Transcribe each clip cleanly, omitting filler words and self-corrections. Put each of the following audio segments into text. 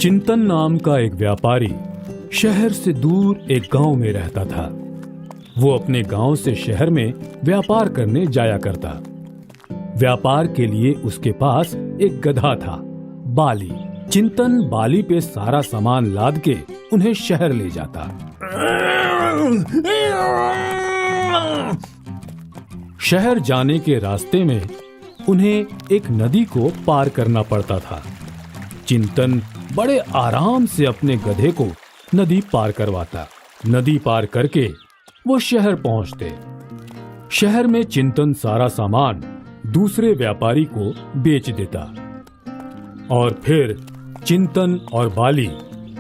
चिंतन नाम का एक व्यापारी शहर से दूर एक गांव में रहता था। वो अपने गांव से शहर में व्यापार करने जाया करता। व्यापार के लिए उसके पास एक गधा था, बाली। चिंतन बाली पे सारा सामान लाद के उन्हें शहर ले जाता। शहर जाने के रास्ते में उन्हें एक नदी को पार करना पड़ता था। चिंतन बड़े आराम से अपने गधे को नदी पार करवाता। नदी पार करके वो शहर पहुंचते। शहर में चिंतन सारा सामान दूसरे व्यापारी को बेच देता और फिर चिंतन और बाली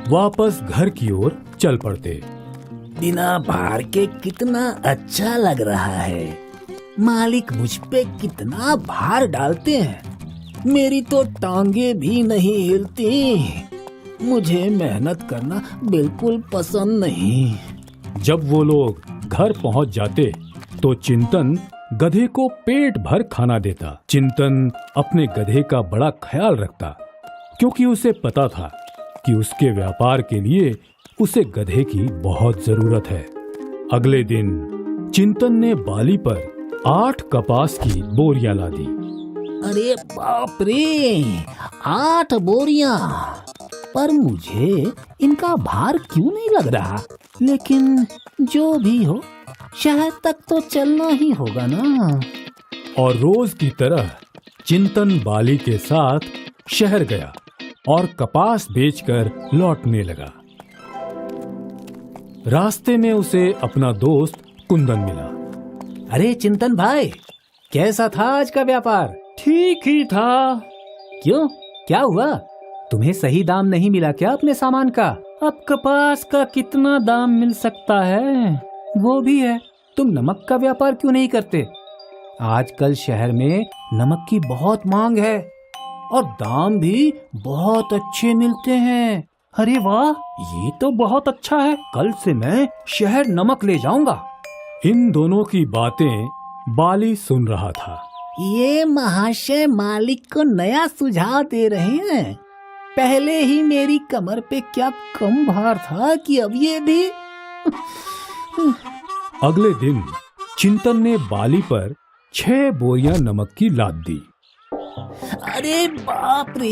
वापस घर की ओर चल पड़ते। बिना भार के कितना अच्छा लग रहा है। मालिक मुझ पे कितना भार डालते हैं। मेरी तो टांगे भी नहीं हिलती। मुझे मेहनत करना बिल्कुल पसंद नहीं। जब वो लोग घर पहुंच जाते तो चिंतन गधे को पेट भर खाना देता। चिंतन अपने गधे का बड़ा ख्याल रखता क्योंकि उसे पता था कि उसके व्यापार के लिए उसे गधे की बहुत जरूरत है। अगले दिन चिंतन ने बाली पर 8 कपास की बोरियां लादी। अरे बाप रे, 8 बोरियां! पर मुझे इनका भार क्यों नहीं लग रहा? लेकिन जो भी हो, शहर तक तो चलना ही होगा ना। और रोज की तरह चिंतन बाली के साथ शहर गया और कपास बेचकर लौटने लगा। रास्ते में उसे अपना दोस्त कुंदन मिला। अरे चिंतन भाई, कैसा था आज का व्यापार? ठीक ही था। क्यों, क्या हुआ? तुम्हें सही दाम नहीं मिला क्या अपने सामान का? अब कपास का कितना दाम मिल सकता है? वो भी है। तुम नमक का व्यापार क्यों नहीं करते? आजकल शहर में नमक की बहुत मांग है और दाम भी बहुत अच्छे मिलते हैं। अरे वाह, ये तो बहुत अच्छा है। कल से मैं शहर नमक ले जाऊंगा। इन दोनों की बातें बाली सुन रहा था। ये महाशय मालिक को नया सुझाव दे रहे हैं। पहले ही मेरी कमर पे क्या कम भार था कि अब ये भी। अगले दिन चिंतन ने बाली पर 6 बोरियां नमक की लाद दी। अरे बाप रे,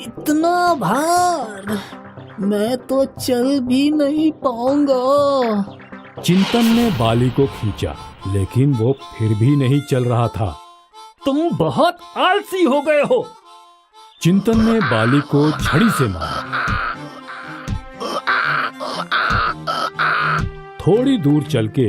इतना भार! मैं तो चल भी नहीं पाऊंगा। चिंतन ने बाली को खींचा, लेकिन वो फिर भी नहीं चल रहा था। तुम बहुत आलसी हो गए हो। चिंतन ने बाली को छड़ी से मारा। थोड़ी दूर चल के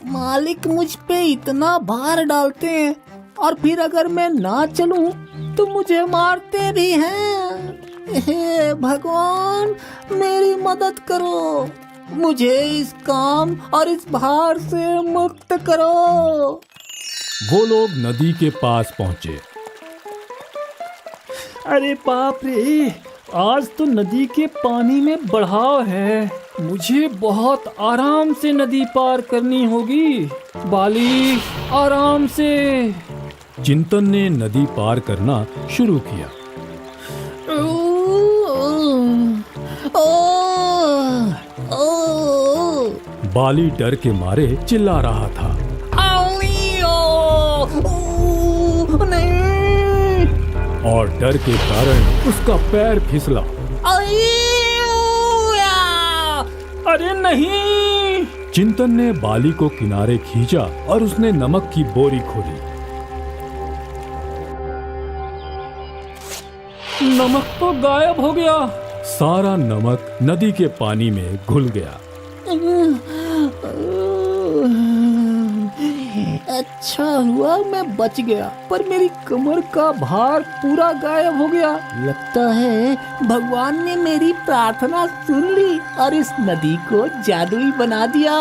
मालिक मुझ पे इतना भार डालते हैं और फिर अगर मैं ना चलूं तो मुझे मारते भी हैं। हे भगवान, मेरी मदद करो। मुझे इस काम और इस भार से मुक्त करो। वो लोग नदी के पास पहुंचे। अरे बाप रे, आज तो नदी के पानी में बढ़ाव है। मुझे बहुत आराम से नदी पार करनी होगी। बाली, आराम से। चिंतन ने नदी पार करना शुरू किया। बाली डर के मारे चिल्ला रहा था। नहीं! और डर के कारण उसका पैर फिसला। अरे नहीं! चिंतन ने बाली को किनारे खींचा और उसने नमक की बोरी खोली। नमक तो गायब हो गया। सारा नमक नदी के पानी में घुल गया। अच्छा हुआ मैं बच गया, पर मेरी कमर का भार पूरा गायब हो गया। लगता है भगवान ने मेरी प्रार्थना सुन ली और इस नदी को जादुई बना दिया।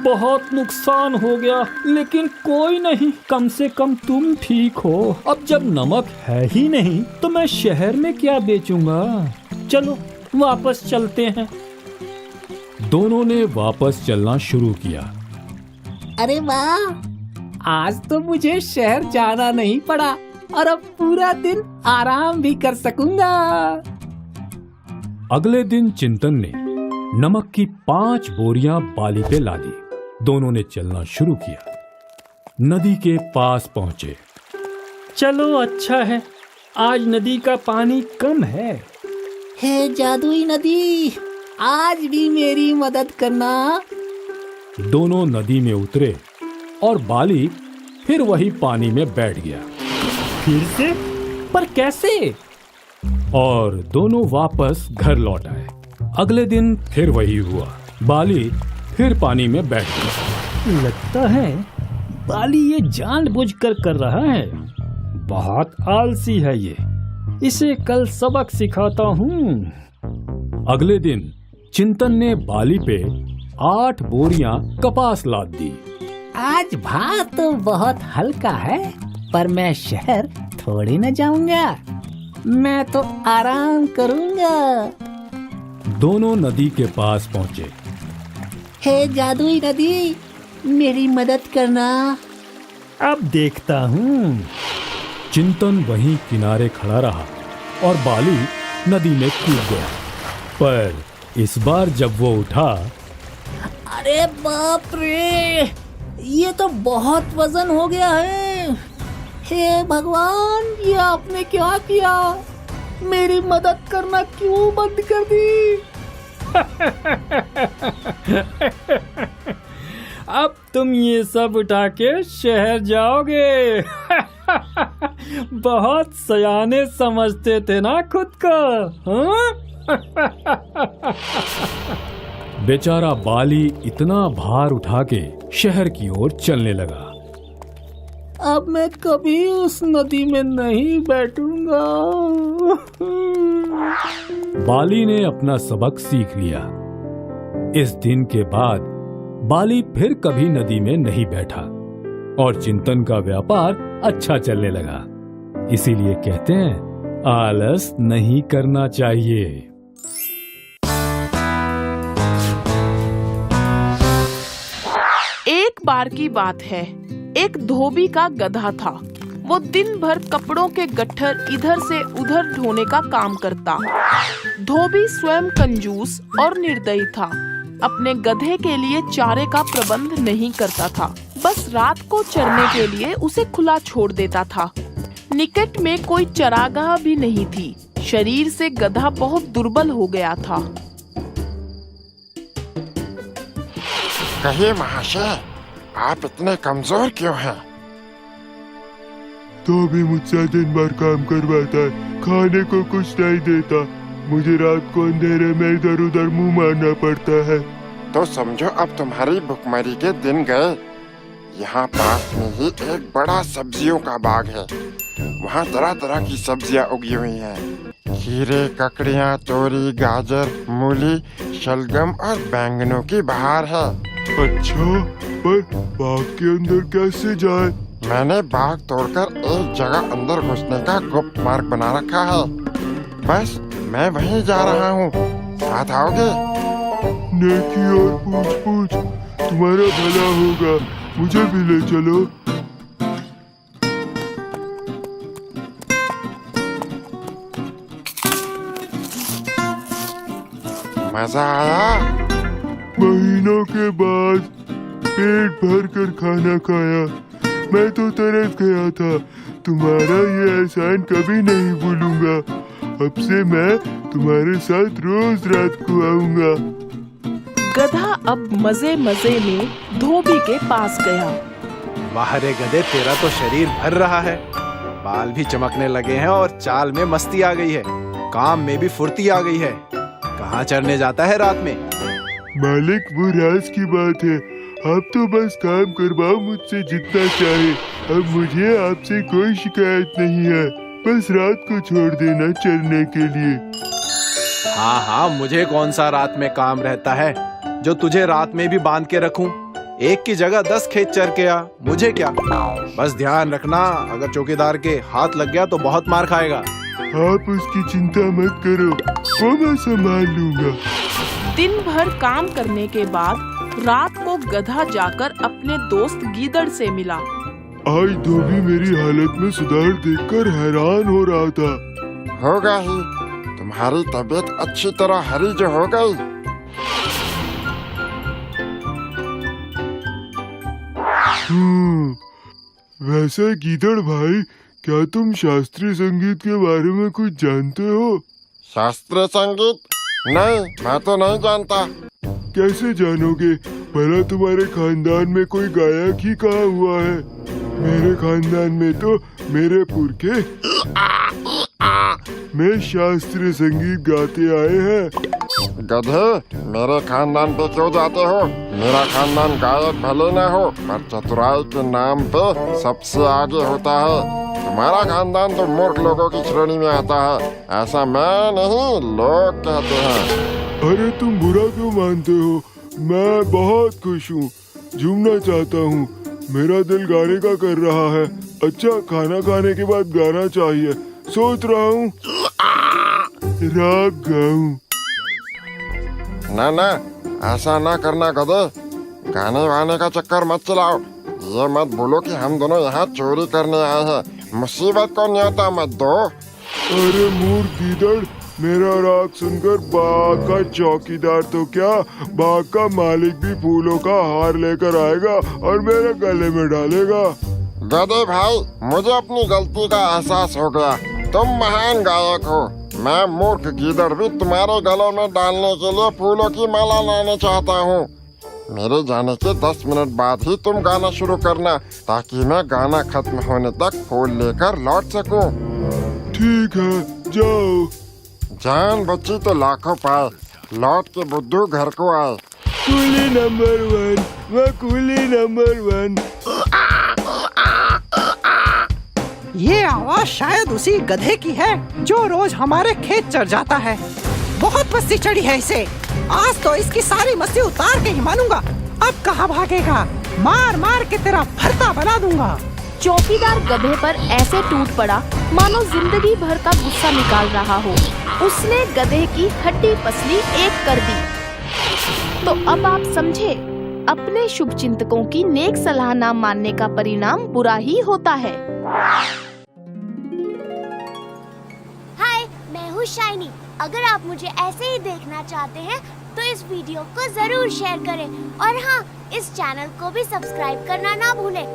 बहुत नुकसान हो गया, लेकिन कोई नहीं, कम से कम तुम ठीक हो। अब जब नमक है ही नहीं तो मैं शहर में क्या बेचूंगा। चलो वापस चलते हैं। दोनों ने वापस चलना शुरू किया। अरे वाह, आज तो मुझे शहर जाना नहीं पड़ा। और अब पूरा दिन आराम भी कर सकूंगा। अगले दिन चिंतन ने नमक की 5 बोरियां बाली पे लादी। दोनों ने चलना शुरू किया। नदी के पास पहुंचे। चलो अच्छा है, आज नदी का पानी कम है। हे जादुई नदी, आज भी मेरी मदद करना। दोनों नदी में उतरे और बाली फिर वही पानी में बैठ गया। फिर से? पर कैसे? और दोनों वापस घर लौट आए। अगले दिन फिर वही हुआ। बाली फिर पानी में बैठ गया। लगता है बाली ये जानबूझकर कर रहा है। बहुत आलसी है ये। इसे कल सबक सिखाता हूँ। अगले दिन चिंतन ने बाली पे 8 बोरियां कपास लाद दी। आज भार तो बहुत हल्का है, पर मैं शहर थोड़ी न जाऊंगा। मैं तो आराम करूंगा। दोनों नदी के पास पहुंचे। हे जादुई नदी, मेरी मदद करना। अब देखता हूँ। चिंतन वहीं किनारे खड़ा रहा और बाली नदी में कूद गया। पर इस बार जब वो उठा, अरे बाप रे, ये तो बहुत वजन हो गया है। हे भगवान, ये आपने क्या किया? मेरी मदद करना क्यों बंद कर दी? अब तुम ये सब उठा के शहर जाओगे। बहुत सयाने समझते थे ना खुद को, हाँ? बेचारा बाली इतना भार उठा के शहर की ओर चलने लगा। अब मैं कभी उस नदी में नहीं बैठूंगा। बाली ने अपना सबक सीख लिया। इस दिन के बाद बाली फिर कभी नदी में नहीं बैठा और चिंतन का व्यापार अच्छा चलने लगा। इसीलिए कहते हैं, आलस नहीं करना चाहिए। एक बार की बात है, एक धोबी का गधा था। वो दिन भर कपड़ों के गट्ठर इधर से उधर ढोने का काम करता। धोबी स्वयं कंजूस और निर्दयी था। अपने गधे के लिए चारे का प्रबंध नहीं करता था, बस रात को चरने के लिए उसे खुला छोड़ देता था। निकट में कोई चरागाह भी नहीं थी। शरीर से गधा बहुत दुर्बल हो गया था। कहिए महाशय, आप इतने कमजोर क्यों हैं? तो भी मुझसे दिन भर काम करवाता है, खाने को कुछ नहीं देता। मुझे रात को अंधेरे में इधर उधर मुंह मारना पड़ता है। तो समझो अब तुम्हारी भुखमरी के दिन गए। यहाँ पास में ही एक बड़ा सब्जियों का बाग है। वहाँ तरह तरह की सब्जियाँ उगी हुई हैं। खीरे, ककड़ियाँ, तोरी, गाजर, मूली, शलगम और बैंगनों की बहार है। अच्छा, पर बाग के अंदर कैसे जाए? मैंने बाग तोड़कर एक जगह अंदर घुसने का गुप्त मार्ग बना रखा है। बस मैं वहीं जा रहा हूँ, साथ आओगे? नेकी और पूछ पूछ, तुम्हारा भला होगा। मुझे भी ले चलो। मजा आया? महीनों के बाद पेट भर कर खाना खाया। मैं तो तरस गया था। तुम्हारा ये एहसान कभी नहीं भूलूंगा। अब से मैं तुम्हारे साथ रोज रात को आऊंगा। गधा अब मजे मजे में धोबी के पास गया। वाह रे गधे, तेरा तो शरीर भर रहा है। बाल भी चमकने लगे हैं और चाल में मस्ती आ गई है। काम में भी फुर्ती आ गई है। कहाँ चरने जाता है रात में? मालिक, वो राज की बात है। आप तो बस काम करवाओ मुझसे जितना चाहे। अब मुझे आपसे कोई शिकायत नहीं है। बस रात को छोड़ देना चरने के लिए। हाँ हाँ, मुझे कौन सा रात में काम रहता है जो तुझे रात में भी बांध के रखूं? एक की जगह 10 खेत चर के आ, मुझे क्या। बस ध्यान रखना, अगर चौकीदार के हाथ लग गया तो बहुत मार खाएगा। आप उसकी चिंता मत करो, वो मैं संभाल लूंगा। दिन भर काम करने के बाद रात को गधा जाकर अपने दोस्त गीदड़ से मिला। आज धोबी मेरी हालत में सुधार देखकर हैरान हो रहा था। होगा ही, तुम्हारी तबीयत अच्छी तरह हरी जो हो गई। वैसे गीदड़ भाई, क्या तुम शास्त्रीय संगीत के बारे में कुछ जानते हो? शास्त्रीय संगीत? नहीं, मैं तो नहीं जानता। कैसे जानोगे? भला तुम्हारे खानदान में कोई गायक ही कहाँ हुआ है? मेरे खानदान में तो मेरे पुरखे में शास्त्रीय संगीत गाते आए हैं। गधे, मेरे खानदान पे क्यों जाते हो? मेरा खानदान गायक भले न हो, पर चतुराई के नाम पे सबसे आगे होता है। तुम्हारा खानदान तो मूर्ख लोगों की श्रेणी में आता है। ऐसा मैं नहीं, लोग कहते हैं। अरे तुम बुरा क्यों मानते हो? मैं बहुत खुश हूँ, झूमना चाहता हूँ। मेरा दिल गाने का कर रहा है। अच्छा, खाना खाने के बाद गाना चाहिए। सोच रहा हूँ राग गाऊं। ना ना, ऐसा ना करना गधे। गाने वाने का चक्कर मत चलाओ। ये मत बोलो कि हम दोनों यहाँ चोरी करने आए हैं। मुसीबत को न्योता मत दो। अरे मूर्ख गीदड़, मेरा राग सुनकर बाग का चौकीदार तो क्या, बाग का मालिक भी फूलों का हार लेकर आएगा और मेरे गले में डालेगा। गधे भाई, मुझे अपनी गलती का एहसास हो गया। तुम महान गायक हो। मैं मूर्ख गीदड़ भी तुम्हारे गले में डालने के लिए फूलों की माला लाने चाहता हूँ। मेरे जाने के 10 मिनट बाद ही तुम गाना शुरू करना, ताकि मैं गाना खत्म होने तक फूल लेकर लौट सकूं। ठीक है, जाओ। जान बच्ची तो लाखों पाए, लौट के बुद्धू घर को आए। कूली नंबर 1, मैं कूली नंबर 1। ये आवाज शायद उसी गधे की है जो रोज हमारे खेत चढ़ जाता है। बहुत मस्ती चढ़ी है इसे। आज तो इसकी सारी मस्ती उतार के ही मानूंगा। अब कहाँ भागेगा? मार मार के तेरा भरता बना दूंगा। चौकीदार गधे पर ऐसे टूट पड़ा मानो जिंदगी भर का गुस्सा निकाल रहा हो। उसने गधे की हड्डी पसली एक कर दी। तो अब आप समझे, अपने शुभ चिंतकों की नेक सलाह ना मानने का परिणाम बुरा ही होता है। हाय, मैं हूँ शाइनी। अगर आप मुझे ऐसे ही देखना चाहते हैं तो इस वीडियो को जरूर शेयर करें और हाँ, इस चैनल को भी सब्सक्राइब करना ना भूलें।